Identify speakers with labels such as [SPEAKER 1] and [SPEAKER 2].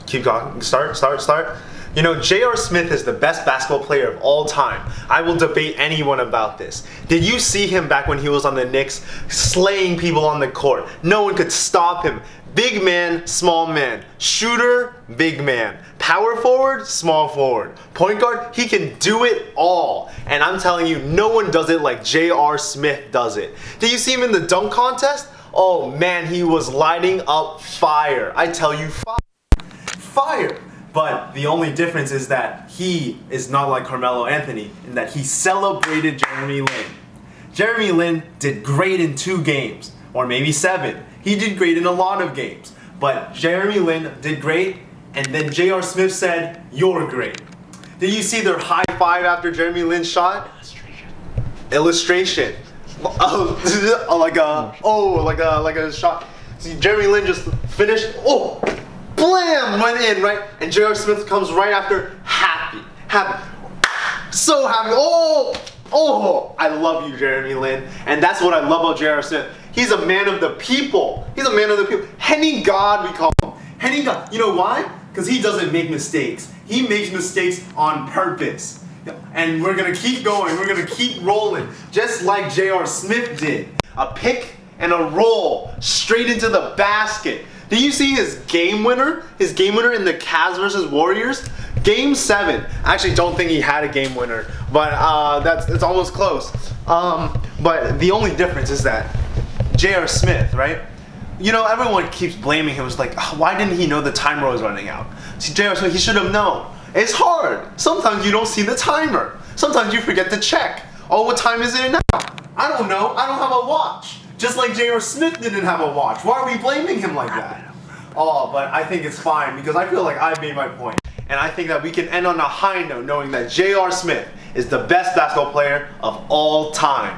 [SPEAKER 1] Keep going. Start. You know, J.R. Smith is the best basketball player of all time. I will debate anyone about this. Did you see him back when he was on the Knicks, slaying people on the court? No one could stop him. Big man, small man. Shooter, big man. Power forward, small forward. Point guard, he can do it all. And I'm telling you, no one does it like J.R. Smith does it. Did you see him in the dunk contest? Oh man, he was lighting up fire. I tell you, fire. But the only difference is that he is not like Carmelo Anthony in that he celebrated Jeremy Lin. Jeremy Lin did great in 2 games, or maybe 7. He did great in a lot of games. But Jeremy Lin did great, and then J.R. Smith said, "You're great." Did you see their high five after Jeremy Lin shot? Illustration. Like a shot. See, Jeremy Lin just finished. Oh! Blam! Went in, right? And J.R. Smith comes right after, happy. So happy. Oh! I love you, Jeremy Lin. And that's what I love about J.R. Smith. He's a man of the people. Henny God, we call him. Henny God. You know why? Because he doesn't make mistakes. He makes mistakes on purpose. And we're going to keep going. We're going to keep rolling. Just like J.R. Smith did. A pick and a roll straight into the basket. Did you see his game winner? His game winner in the Cavs versus Warriors? Game 7. I actually don't think he had a game winner, but it's almost close. But the only difference is that J.R. Smith, right? You know, everyone keeps blaming him. It's like, why didn't he know the timer was running out? See, J.R. Smith, he should have known. It's hard. Sometimes you don't see the timer. Sometimes you forget to check. Oh, what time is it now? I don't know. I don't have a watch. Just like J.R. Smith didn't have a watch. Why are we blaming him like that? Oh, but I think it's fine because I feel like I've made my point. And I think that we can end on a high note knowing that J.R. Smith is the best basketball player of all time.